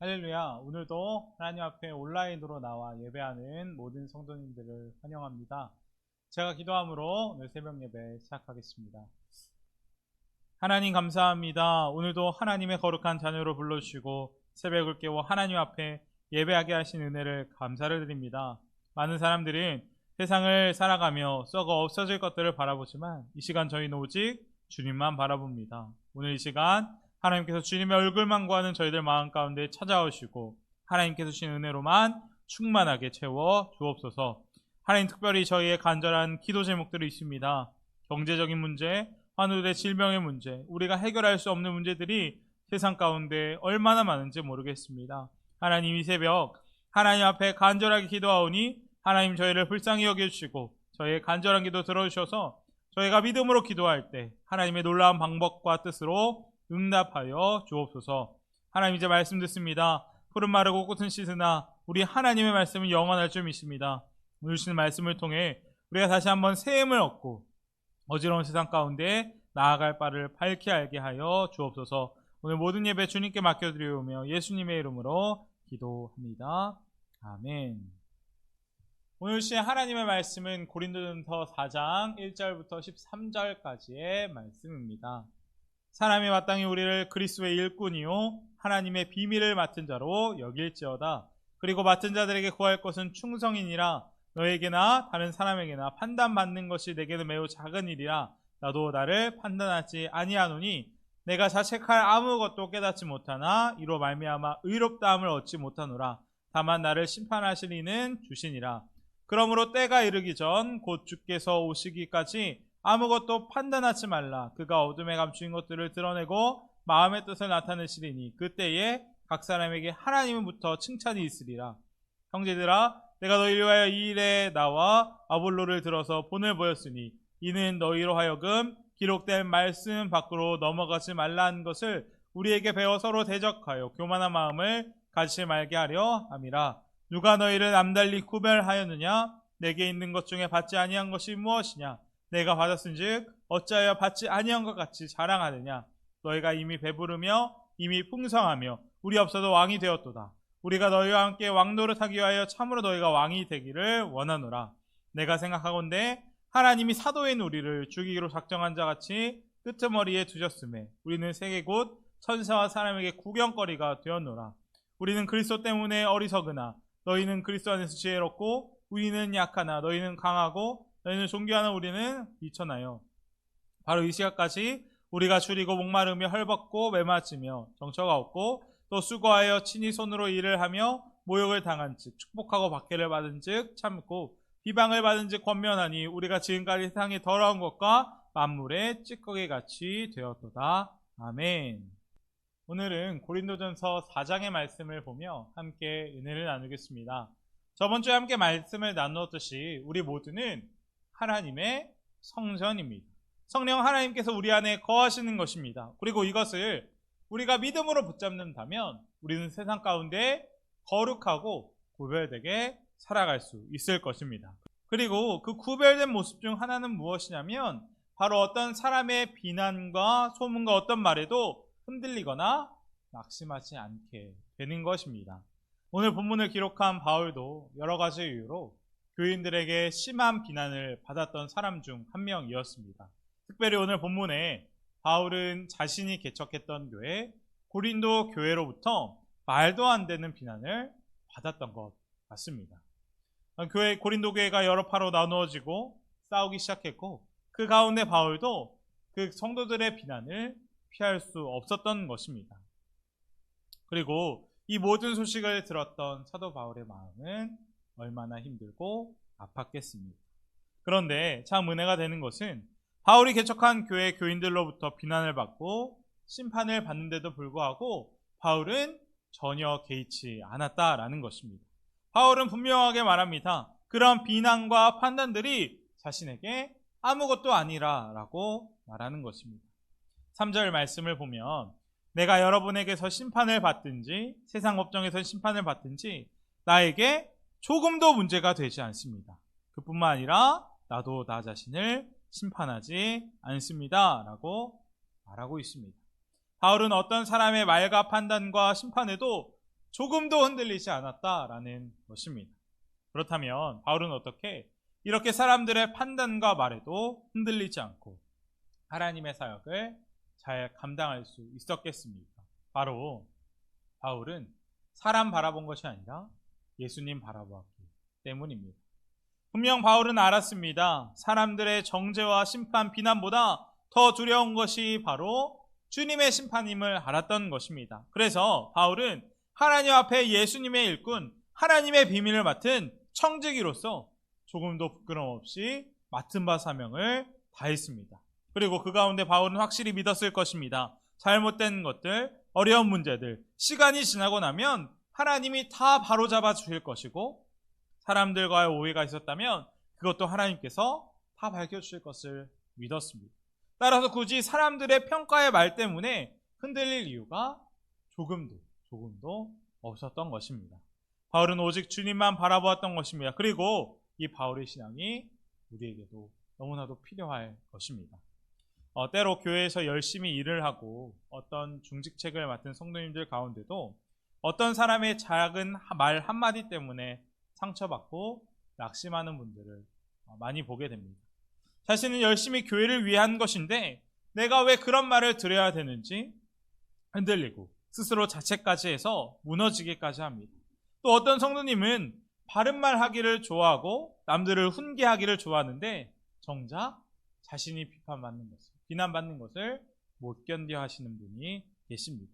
할렐루야. 오늘도 하나님 앞에 온라인으로 나와 예배하는 모든 성도님들을 환영합니다. 제가 기도함으로 오늘 새벽 예배 시작하겠습니다. 하나님 감사합니다. 오늘도 하나님의 거룩한 자녀로 불러주시고 새벽을 깨워 하나님 앞에 예배하게 하신 은혜를 감사를 드립니다. 많은 사람들은 세상을 살아가며 썩어 없어질 것들을 바라보지만 이 시간 저희는 오직 주님만 바라봅니다. 오늘 이 시간 하나님께서 주님의 얼굴만 구하는 저희들 마음 가운데 찾아오시고 하나님께서 주신 은혜로만 충만하게 채워 주옵소서. 하나님, 특별히 저희의 간절한 기도 제목들이 있습니다. 경제적인 문제, 환우들의 질병의 문제, 우리가 해결할 수 없는 문제들이 세상 가운데 얼마나 많은지 모르겠습니다. 하나님, 이 새벽 하나님 앞에 간절하게 기도하오니 하나님 저희를 불쌍히 여겨주시고 저희의 간절한 기도 들어주셔서 저희가 믿음으로 기도할 때 하나님의 놀라운 방법과 뜻으로 응답하여 주옵소서. 하나님, 이제 말씀 듣습니다. 푸른 마르고 꽃은 씻으나 우리 하나님의 말씀은 영원할 줄 믿습니다. 오늘 주시는 말씀을 통해 우리가 다시 한번 새 힘을 얻고 어지러운 세상 가운데 나아갈 바를 밝히 알게 하여 주옵소서. 오늘 모든 예배 주님께 맡겨드리오며 예수님의 이름으로 기도합니다. 아멘. 오늘 주신 하나님의 말씀은 고린도전서 4장 1절부터 13절까지의 말씀입니다. 사람이 마땅히 우리를 그리스도의 일꾼이요 하나님의 비밀을 맡은 자로 여길지어다. 그리고 맡은 자들에게 구할 것은 충성이니라. 너에게나 다른 사람에게나 판단받는 것이 내게는 매우 작은 일이라. 나도 나를 판단하지 아니하노니 내가 자책할 아무것도 깨닫지 못하나 이로 말미암아 의롭다함을 얻지 못하노라. 다만 나를 심판하실 이는 주시니라. 그러므로 때가 이르기 전 곧 주께서 오시기까지 아무것도 판단하지 말라. 그가 어둠에 감추인 것들을 드러내고 마음의 뜻을 나타내시리니 그때에 각 사람에게 하나님으로부터 칭찬이 있으리라. 형제들아, 내가 너희를 위하여 이 일에 나와 아볼로를 들어서 본을 보였으니 이는 너희로 하여금 기록된 말씀 밖으로 넘어가지 말라는 것을 우리에게 배워 서로 대적하여 교만한 마음을 가지지 말게 하려 함이라. 누가 너희를 남달리 구별하였느냐? 내게 있는 것 중에 받지 아니한 것이 무엇이냐? 내가 받았은즉 어찌하여 받지 아니한 것 같이 자랑하느냐? 너희가 이미 배부르며 이미 풍성하며 우리 없어도 왕이 되었도다. 우리가 너희와 함께 왕노릇하기 위하여 참으로 너희가 왕이 되기를 원하노라. 내가 생각하건대 하나님이 사도인 우리를 죽이기로 작정한 자같이 끄트머리에 두셨음에 우리는 세계 곧 천사와 사람에게 구경거리가 되었노라. 우리는 그리스도 때문에 어리석으나 너희는 그리스도 안에서 지혜롭고 우리는 약하나 너희는 강하고 너희는 존귀하나 우리는 비천하여. 바로 이 시각까지 우리가 줄이고 목마르며 헐벗고 매맞으며 정처가 없고 또 수고하여 친히 손으로 일을 하며 모욕을 당한 즉 축복하고 박해를 받은 즉 참고 비방을 받은 즉 권면하니 우리가 지금까지 세상의 더러운 것과 만물의 찌꺼기 같이 되었도다. 아멘. 오늘은 고린도전서 4장의 말씀을 보며 함께 은혜를 나누겠습니다. 저번 주에 함께 말씀을 나누었듯이 우리 모두는 하나님의 성전입니다. 성령 하나님께서 우리 안에 거하시는 것입니다. 그리고 이것을 우리가 믿음으로 붙잡는다면 우리는 세상 가운데 거룩하고 구별되게 살아갈 수 있을 것입니다. 그리고 그 구별된 모습 중 하나는 무엇이냐면 바로 어떤 사람의 비난과 소문과 어떤 말에도 흔들리거나 낙심하지 않게 되는 것입니다. 오늘 본문을 기록한 바울도 여러 가지 이유로 교인들에게 심한 비난을 받았던 사람 중 한 명이었습니다. 특별히 오늘 본문에 바울은 자신이 개척했던 교회 고린도 교회로부터 말도 안 되는 비난을 받았던 것 같습니다. 교회 고린도 교회가 여러 파로 나누어지고 싸우기 시작했고 그 가운데 바울도 그 성도들의 비난을 피할 수 없었던 것입니다. 그리고 이 모든 소식을 들었던 사도 바울의 마음은 얼마나 힘들고 아팠겠습니까? 그런데 참 은혜가 되는 것은 바울이 개척한 교회 교인들로부터 비난을 받고 심판을 받는데도 불구하고 바울은 전혀 개의치 않았다라는 것입니다. 바울은 분명하게 말합니다. 그런 비난과 판단들이 자신에게 아무것도 아니라라고 말하는 것입니다. 3절 말씀을 보면 내가 여러분에게서 심판을 받든지 세상 법정에서 심판을 받든지 나에게 조금도 문제가 되지 않습니다. 그뿐만 아니라 나도 나 자신을 심판하지 않습니다 라고 말하고 있습니다. 바울은 어떤 사람의 말과 판단과 심판에도 조금도 흔들리지 않았다라는 것입니다. 그렇다면 바울은 어떻게 이렇게 사람들의 판단과 말에도 흔들리지 않고 하나님의 사역을 잘 감당할 수 있었겠습니까? 바로 바울은 사람 바라본 것이 아니라 예수님 바라보았기 때문입니다. 분명 바울은 알았습니다. 사람들의 정죄와 심판, 비난보다 더 두려운 것이 바로 주님의 심판임을 알았던 것입니다. 그래서 바울은 하나님 앞에 예수님의 일꾼, 하나님의 비밀을 맡은 청지기로서 조금도 부끄러움 없이 맡은 바 사명을 다했습니다. 그리고 그 가운데 바울은 확실히 믿었을 것입니다. 잘못된 것들, 어려운 문제들, 시간이 지나고 나면 하나님이 다 바로잡아 주실 것이고, 사람들과의 오해가 있었다면 그것도 하나님께서 다 밝혀주실 것을 믿었습니다. 따라서 굳이 사람들의 평가의 말 때문에 흔들릴 이유가 조금도 없었던 것입니다. 바울은 오직 주님만 바라보았던 것입니다. 그리고 이 바울의 신앙이 우리에게도 너무나도 필요할 것입니다. 때로 교회에서 열심히 일을 하고 어떤 중직책을 맡은 성도님들 가운데도 어떤 사람의 작은 말 한마디 때문에 상처받고 낙심하는 분들을 많이 보게 됩니다. 자신은 열심히 교회를 위한 것인데 내가 왜 그런 말을 들어야 되는지 흔들리고 스스로 자책까지 해서 무너지기까지 합니다. 또 어떤 성도님은 바른 말 하기를 좋아하고 남들을 훈계하기를 좋아하는데 정작 자신이 비난받는 것을 못 견뎌 하시는 분이 계십니다.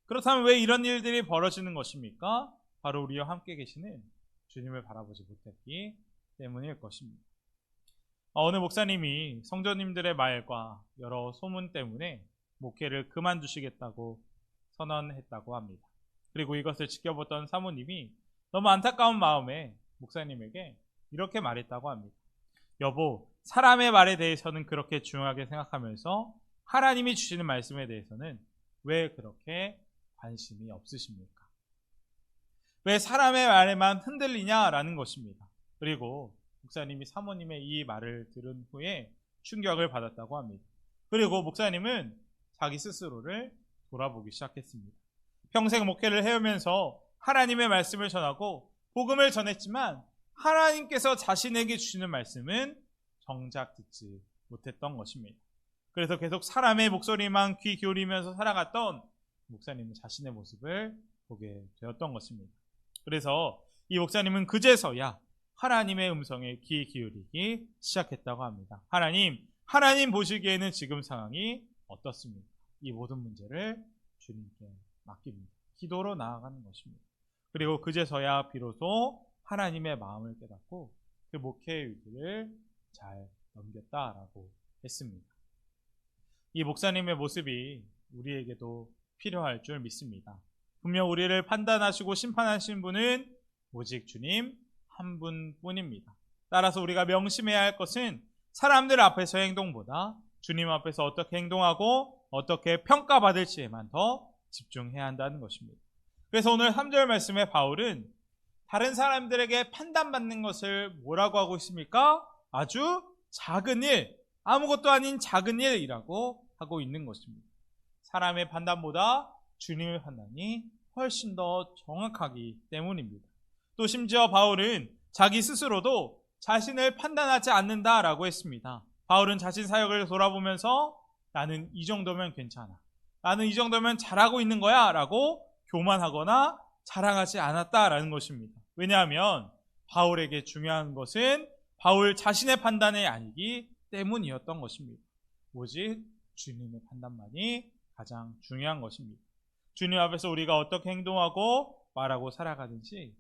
그렇다면 왜 이런 일들이 벌어지는 것입니까? 바로 우리와 함께 계시는 주님을 바라보지 못했기 때문일 것입니다. 어느 목사님이 성도님들의 말과 여러 소문 때문에 목회를 그만두시겠다고 선언했다고 합니다. 그리고 이것을 지켜보던 사모님이 너무 안타까운 마음에 목사님에게 이렇게 말했다고 합니다. 여보, 사람의 말에 대해서는 그렇게 중요하게 생각하면서 하나님이 주시는 말씀에 대해서는 왜 그렇게 관심이 없으십니까? 왜 사람의 말에만 흔들리냐라는 것입니다. 그리고 목사님이 사모님의 이 말을 들은 후에 충격을 받았다고 합니다. 그리고 목사님은 자기 스스로를 돌아보기 시작했습니다. 평생 목회를 해오면서 하나님의 말씀을 전하고 복음을 전했지만 하나님께서 자신에게 주시는 말씀은 정작 듣지 못했던 것입니다. 그래서 계속 사람의 목소리만 귀 기울이면서 살아갔던 목사님은 자신의 모습을 보게 되었던 것입니다. 그래서 이 목사님은 그제서야 하나님의 음성에 귀 기울이기 시작했다고 합니다. 하나님 보시기에는 지금 상황이 어떻습니까? 이 모든 문제를 주님께 맡깁니다. 기도로 나아가는 것입니다. 그리고 그제서야 비로소 하나님의 마음을 깨닫고 그 목회의 위기를 잘 넘겼다라고 했습니다. 이 목사님의 모습이 우리에게도 필요할 줄 믿습니다. 분명 우리를 판단하시고 심판하신 분은 오직 주님 한 분뿐입니다. 따라서 우리가 명심해야 할 것은 사람들 앞에서의 행동보다 주님 앞에서 어떻게 행동하고 어떻게 평가받을지에만 더 집중해야 한다는 것입니다. 그래서 오늘 3절 말씀에 바울은 다른 사람들에게 판단받는 것을 뭐라고 하고 있습니까? 아주 작은 일, 아무것도 아닌 작은 일이라고 하고 있는 것입니다. 사람의 판단보다 주님의 판단이 훨씬 더 정확하기 때문입니다. 또 심지어 바울은 자기 스스로도 자신을 판단하지 않는다라고 했습니다. 바울은 자신 사역을 돌아보면서 나는 이 정도면 괜찮아, 나는 이 정도면 잘하고 있는 거야 라고 교만하거나 자랑하지 않았다라는 것입니다. 왜냐하면 바울에게 중요한 것은 바울 자신의 판단이 아니기 때문이었던 것입니다. 오직 주님의 판단만이 가장 중요한 것입니다. 주님 앞에서 우리가 어떻게 행동하고 말하고 살아가든지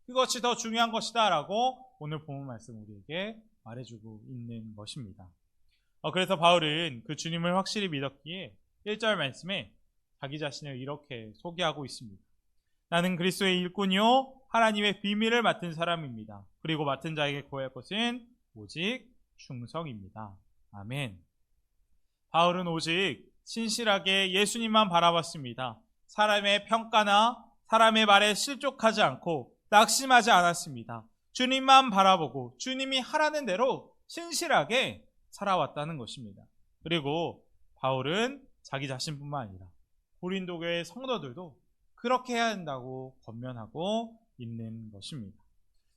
그것이 더 중요한 것이다 라고 오늘 본문 말씀 우리에게 말해주고 있는 것입니다. 그래서 바울은 그 주님을 확실히 믿었기에 1절 말씀에 자기 자신을 이렇게 소개하고 있습니다. 나는 그리스도의 일꾼이요 하나님의 비밀을 맡은 사람입니다. 그리고 맡은 자에게 구할 것은 오직 충성입니다. 아멘. 바울은 오직 신실하게 예수님만 바라봤습니다. 사람의 평가나 사람의 말에 실족하지 않고 낙심하지 않았습니다. 주님만 바라보고 주님이 하라는 대로 신실하게 살아왔다는 것입니다. 그리고 바울은 자기 자신뿐만 아니라 고린도 교회 성도들도 그렇게 해야 한다고 권면하고 있는 것입니다.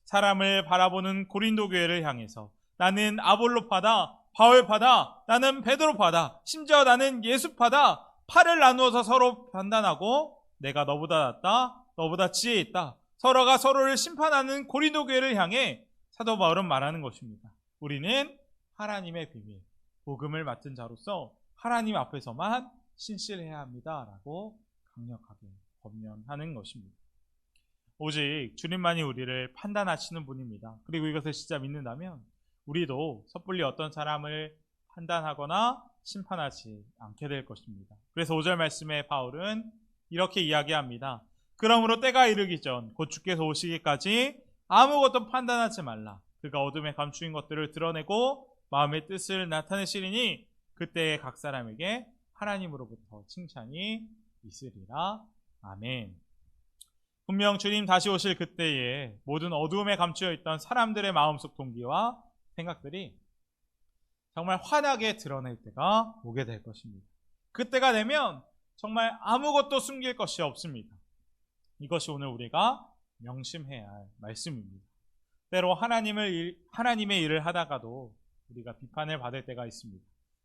사람을 바라보는 고린도 교회를 향해서 나는 아볼로파다, 바울파다, 나는 베드로파다, 심지어 나는 예수파다, 팔을 나누어서 서로 판단하고 내가 너보다 낫다, 너보다 지혜 있다, 서로가 서로를 심판하는 고린도 교회를 향해 사도 바울은 말하는 것입니다. 우리는 하나님의 비밀, 복음을 맡은 자로서 하나님 앞에서만 신실해야 합니다 라고 강력하게 권면하는 것입니다. 오직 주님만이 우리를 판단하시는 분입니다. 그리고 이것을 진짜 믿는다면 우리도 섣불리 어떤 사람을 판단하거나 심판하지 않게 될 것입니다. 그래서 5절 말씀에 바울은 이렇게 이야기합니다. 그러므로 때가 이르기 전 곧 주께서 오시기까지 아무것도 판단하지 말라. 그가 어둠에 감추인 것들을 드러내고 마음의 뜻을 나타내시리니 그때에 각 사람에게 하나님으로부터 칭찬이 있으리라. 아멘. 분명 주님 다시 오실 그때에 모든 어두움에 감추어 있던 사람들의 마음속 동기와 생각들이 정말 환하게 드러낼 때가 오게 될 것입니다. 그때가 되면 정말 아무것도 숨길 것이 없습니다. 이것이 오늘 우리가 명심해야 할 말씀입니다. 때로 하나님의 일을 하다가도 우리가 비판을 받을 때가 있습니다.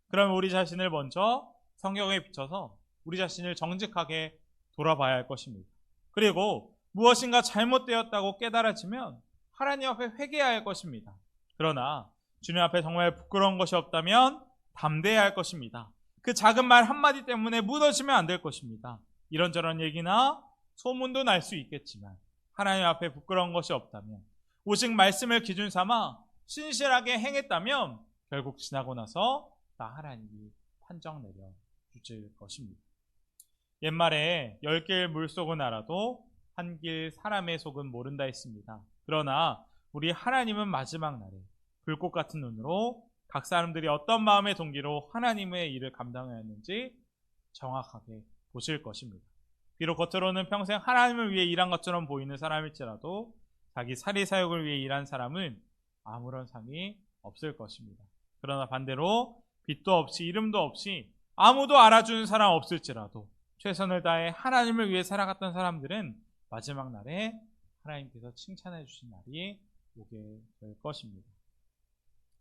그러면 우리 자신을 먼저 성경에 비춰서 우리 자신을 정직하게 돌아봐야 할 것입니다. 그리고 무엇인가 잘못되었다고 깨달아지면 하나님 앞에 회개해야 할 것입니다. 그러나 주님 앞에 정말 부끄러운 것이 없다면 담대해야 할 것입니다. 그 작은 말 한마디 때문에 무너지면 안 될 것입니다. 이런저런 얘기나 소문도 날 수 있겠지만 하나님 앞에 부끄러운 것이 없다면 오직 말씀을 기준 삼아 신실하게 행했다면 결국 지나고 나서 다 하나님이 판정 내려 주실 것입니다. 옛말에 10길 물속은 알아도 한 길 사람의 속은 모른다 했습니다. 그러나 우리 하나님은 마지막 날에 불꽃 같은 눈으로 각 사람들이 어떤 마음의 동기로 하나님의 일을 감당하였는지 정확하게 보실 것입니다. 비록 겉으로는 평생 하나님을 위해 일한 것처럼 보이는 사람일지라도 자기 사리사욕을 위해 일한 사람은 아무런 상이 없을 것입니다. 그러나 반대로 빛도 없이 이름도 없이 아무도 알아주는 사람 없을지라도 최선을 다해 하나님을 위해 살아갔던 사람들은 마지막 날에 하나님께서 칭찬해 주신 날이 오게 될 것입니다.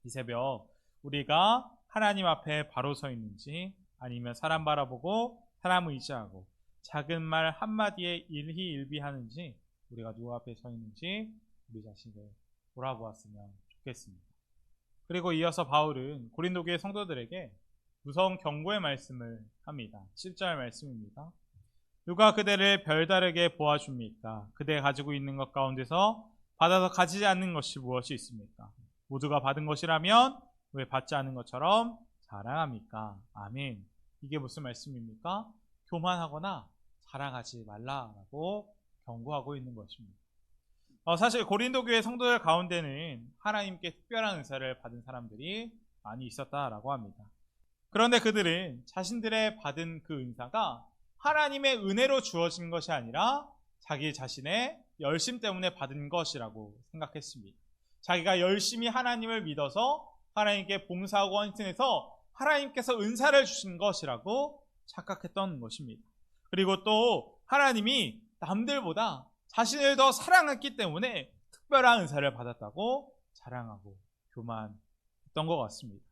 이 새벽 우리가 하나님 앞에 바로 서 있는지 아니면 사람 바라보고 사람 의지하고 작은 말 한마디에 일희일비하는지 우리가 누구 앞에 서 있는지 우리 자신을 돌아보았으면 좋겠습니다. 그리고 이어서 바울은 고린도 교회 성도들에게 무서운 경고의 말씀을 합니다. 10절 말씀입니다. 누가 그대를 별다르게 보아줍니까? 그대 가지고 있는 것 가운데서 받아서 가지지 않는 것이 무엇이 있습니까? 모두가 받은 것이라면 왜 받지 않은 것처럼 자랑합니까? 아멘. 이게 무슨 말씀입니까? 교만하거나 자랑하지 말라라고 경고하고 있는 것입니다. 사실 고린도 교회 성도들 가운데는 하나님께 특별한 은사를 받은 사람들이 많이 있었다라고 합니다. 그런데 그들은 자신들의 받은 그 은사가 하나님의 은혜로 주어진 것이 아니라 자기 자신의 열심 때문에 받은 것이라고 생각했습니다. 자기가 열심히 하나님을 믿어서 하나님께 봉사하고 헌신해서 하나님께서 은사를 주신 것이라고 착각했던 것입니다. 그리고 또 하나님이 남들보다 자신을 더 사랑했기 때문에 특별한 은사를 받았다고 자랑하고 교만했던 것 같습니다.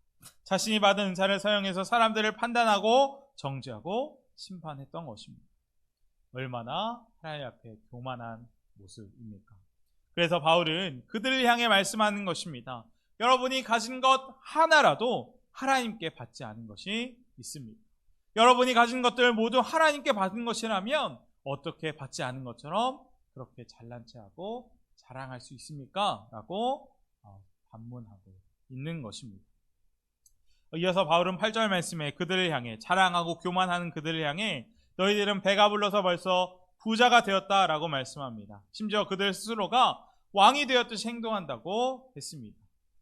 자신이 받은 은사를 사용해서 사람들을 판단하고 정죄하고 심판했던 것입니다. 얼마나 하나님 앞에 교만한 모습입니까? 그래서 바울은 그들을 향해 말씀하는 것입니다. 여러분이 가진 것 하나라도 하나님께 받지 않은 것이 있습니다. 여러분이 가진 것들 모두 하나님께 받은 것이라면 어떻게 받지 않은 것처럼 그렇게 잘난 체하고 자랑할 수 있습니까? 라고 반문하고 있는 것입니다. 이어서 바울은 8절 말씀에 그들을 향해 자랑하고 교만하는 그들을 향해 너희들은 배가 불러서 벌써 부자가 되었다라고 말씀합니다. 심지어 그들 스스로가 왕이 되었듯이 행동한다고 했습니다.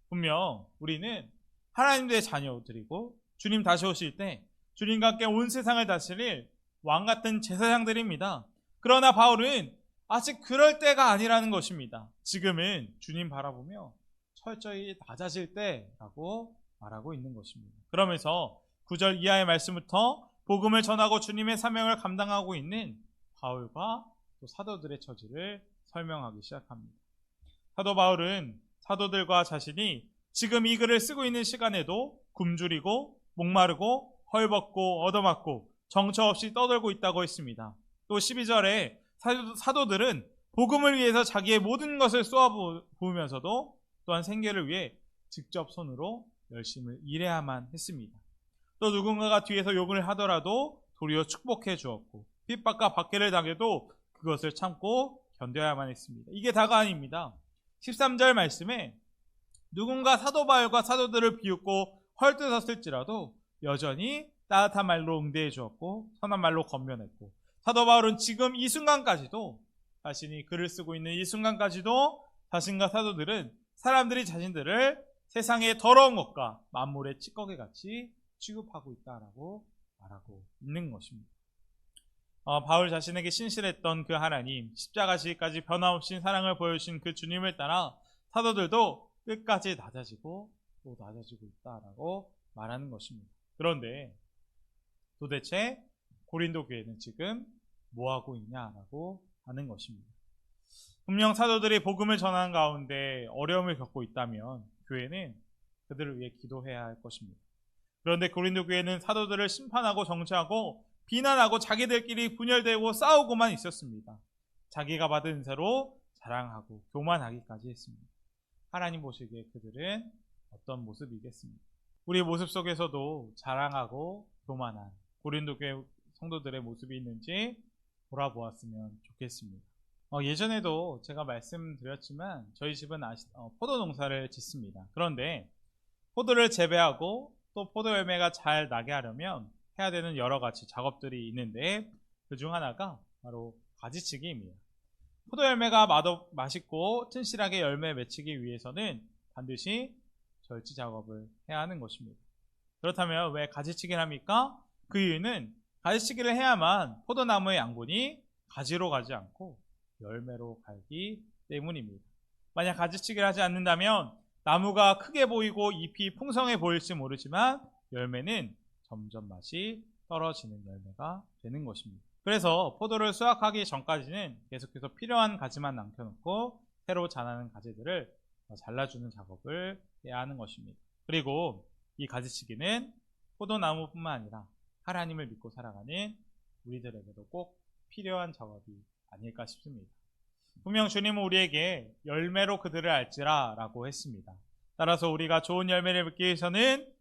분명 우리는 하나님의 자녀들이고 주님 다시 오실 때 주님과 함께 온 세상을 다스릴 왕 같은 제사장들입니다. 그러나 바울은 아직 그럴 때가 아니라는 것입니다. 지금은 주님 바라보며 철저히 낮아질 때라고 말하고 있는 것입니다. 그러면서 9절 이하의 말씀부터 복음을 전하고 주님의 사명을 감당하고 있는 바울과 또 사도들의 처지를 설명하기 시작합니다. 사도 바울은 사도들과 자신이 지금 이 글을 쓰고 있는 시간에도 굶주리고 목마르고 헐벗고 얻어맞고 정처 없이 떠들고 있다고 했습니다. 또 12절에 사도들은 복음을 위해서 자기의 모든 것을 쏟아부으면서도 또한 생계를 위해 직접 손으로 열심히 일해야만 했습니다. 또 누군가가 뒤에서 욕을 하더라도 도리어 축복해 주었고 핍박과 박해를 당해도 그것을 참고 견뎌야만 했습니다. 이게 다가 아닙니다. 13절 말씀에 누군가 사도 바울과 사도들을 비웃고 헐뜯었을지라도 여전히 따뜻한 말로 응대해 주었고 선한 말로 권면했고, 사도 바울은 지금 이 순간까지도, 자신이 글을 쓰고 있는 이 순간까지도 자신과 사도들은 사람들이 자신들을 세상의 더러운 것과 만물의 찌꺼기 같이 취급하고 있다라고 말하고 있는 것입니다. 바울 자신에게 신실했던 그 하나님, 십자가시기까지 변함없이 사랑을 보여주신 그 주님을 따라 사도들도 끝까지 낮아지고 또 낮아지고 있다라고 말하는 것입니다. 그런데 도대체 고린도 교회는 지금 뭐하고 있냐라고 하는 것입니다. 분명 사도들이 복음을 전하는 가운데 어려움을 겪고 있다면 교회는 그들을 위해 기도해야 할 것입니다. 그런데 고린도 교회는 사도들을 심판하고 정죄하고 비난하고 자기들끼리 분열되고 싸우고만 있었습니다. 자기가 받은 은사로 자랑하고 교만하기까지 했습니다. 하나님 보시기에 그들은 어떤 모습이겠습니까? 우리 모습 속에서도 자랑하고 교만한 고린도 교회 성도들의 모습이 있는지 돌아보았으면 좋겠습니다. 예전에도 제가 말씀드렸지만 저희 집은 포도 농사를 짓습니다. 그런데 포도를 재배하고 또 포도 열매가 잘 나게 하려면 해야 되는 여러 가지 작업들이 있는데 그중 하나가 바로 가지치기입니다. 포도 열매가 맛있고 튼실하게 열매 맺히기 위해서는 반드시 절지 작업을 해야 하는 것입니다. 그렇다면 왜 가지치기를 합니까? 그 이유는 가지치기를 해야만 포도나무의 양분이 가지로 가지 않고 열매로 가기 때문입니다. 만약 가지치기를 하지 않는다면 나무가 크게 보이고 잎이 풍성해 보일지 모르지만 열매는 점점 맛이 떨어지는 열매가 되는 것입니다. 그래서 포도를 수확하기 전까지는 계속해서 필요한 가지만 남겨놓고 새로 자라는 가지들을 잘라주는 작업을 해야 하는 것입니다. 그리고 이 가지치기는 포도나무뿐만 아니라 하나님을 믿고 살아가는 우리들에게도 꼭 필요한 작업이 아닐까 싶습니다. 분명 주님은 우리에게 열매로 그들을 알지라 라고 했습니다. 따라서 우리가 좋은 열매를 맺기 위해서는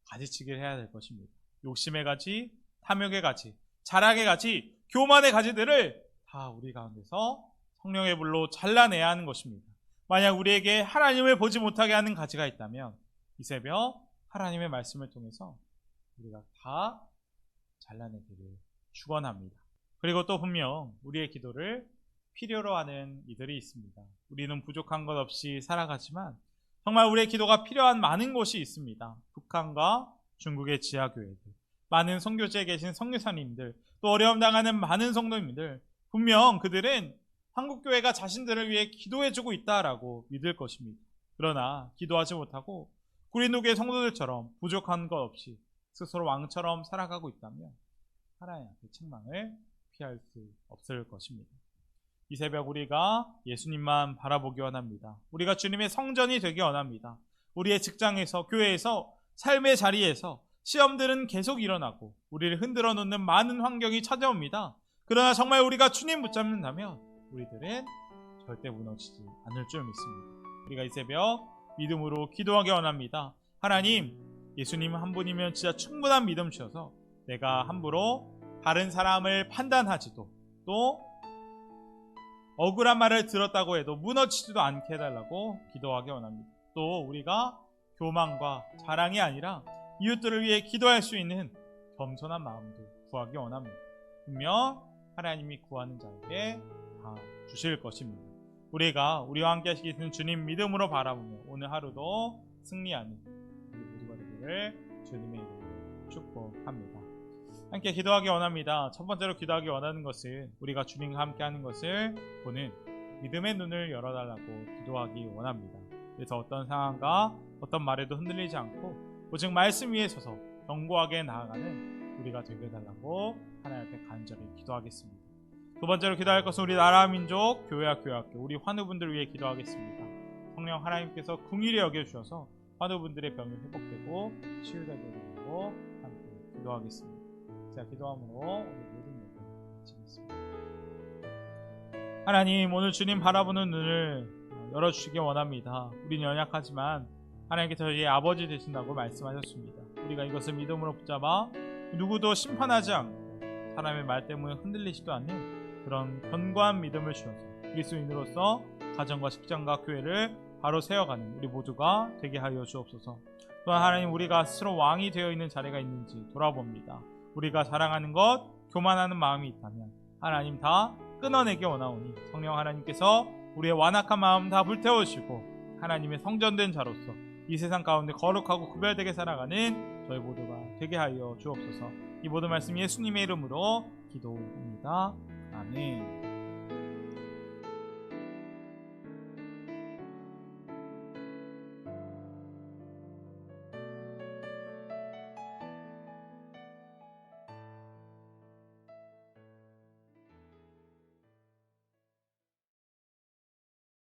가지치기를 해야 될 것입니다. 욕심의 가지, 탐욕의 가지, 자랑의 가지, 교만의 가지들을 다 우리 가운데서 성령의 불로 잘라내야 하는 것입니다. 만약 우리에게 하나님을 보지 못하게 하는 가지가 있다면 이 새벽 하나님의 말씀을 통해서 우리가 다 잘라내기를 축원합니다. 그리고 또 분명 우리의 기도를 필요로 하는 이들이 있습니다. 우리는 부족한 것 없이 살아가지만 정말 우리의 기도가 필요한 많은 곳이 있습니다. 북한과 중국의 지하교회들, 많은 선교지에 계신 선교사님들, 또 어려움 당하는 많은 성도님들, 분명 그들은 한국교회가 자신들을 위해 기도해주고 있다라고 믿을 것입니다. 그러나 기도하지 못하고 고린도교회 성도들처럼 부족한 것 없이 스스로 왕처럼 살아가고 있다면 하나님 앞에 책망을 피할 수 없을 것입니다. 이 새벽 우리가 예수님만 바라보기 원합니다. 우리가 주님의 성전이 되기 원합니다. 우리의 직장에서, 교회에서, 삶의 자리에서 시험들은 계속 일어나고 우리를 흔들어 놓는 많은 환경이 찾아옵니다. 그러나 정말 우리가 주님 붙잡는다면 우리들은 절대 무너지지 않을 줄 믿습니다. 우리가 이 새벽 믿음으로 기도하기 원합니다. 하나님, 예수님 한 분이면 진짜 충분한 믿음 주셔서 내가 함부로 다른 사람을 판단하지도, 또 억울한 말을 들었다고 해도 무너지지도 않게 해달라고 기도하기 원합니다. 또 우리가 교만과 자랑이 아니라 이웃들을 위해 기도할 수 있는 겸손한 마음도 구하기 원합니다. 분명 하나님이 구하는 자에게 다 주실 것입니다. 우리가 우리와 함께 하시는 주님 믿음으로 바라보며 오늘 하루도 승리하는 우리 모두가 되기를 주님의 이름으로 축복합니다. 함께 기도하기 원합니다. 첫 번째로 기도하기 원하는 것은 우리가 주님과 함께 하는 것을 보는 믿음의 눈을 열어달라고 기도하기 원합니다. 그래서 어떤 상황과 어떤 말에도 흔들리지 않고 오직 말씀 위에 서서 견고하게 나아가는 우리가 되게 해달라고 하나님 앞에 간절히 기도하겠습니다. 두 번째로 기도할 것은 우리 나라 민족, 교회와 교회학교, 우리 환우분들 위해 기도하겠습니다. 성령 하나님께서 긍휼히 여겨주셔서 환우분들의 병이 회복되고 치유되게 되고 함께 기도하겠습니다. 제가 기도함으로 오늘 모든 예배 마치겠습니다. 하나님, 오늘 주님 바라보는 눈을 열어주시기 원합니다. 우리는 연약하지만 하나님께서 저희의 아버지 되신다고 말씀하셨습니다. 우리가 이것을 믿음으로 붙잡아 누구도 심판하지 않고 사람의 말 때문에 흔들리지도 않는 그런 견고한 믿음을 주셔서 그리스도인으로서 가정과 직장과 교회를 바로 세워가는 우리 모두가 되게 하여 주옵소서. 또한 하나님, 우리가 스스로 왕이 되어 있는 자리가 있는지 돌아봅니다. 우리가 자랑하는 것, 교만하는 마음이 있다면 하나님 다 끊어내기 원하오니 성령 하나님께서 우리의 완악한 마음 다 불태우시고 하나님의 성전된 자로서 이 세상 가운데 거룩하고 구별되게 살아가는 저희 모두가 되게 하여 주옵소서. 이 모든 말씀 예수님의 이름으로 기도합니다. 아멘.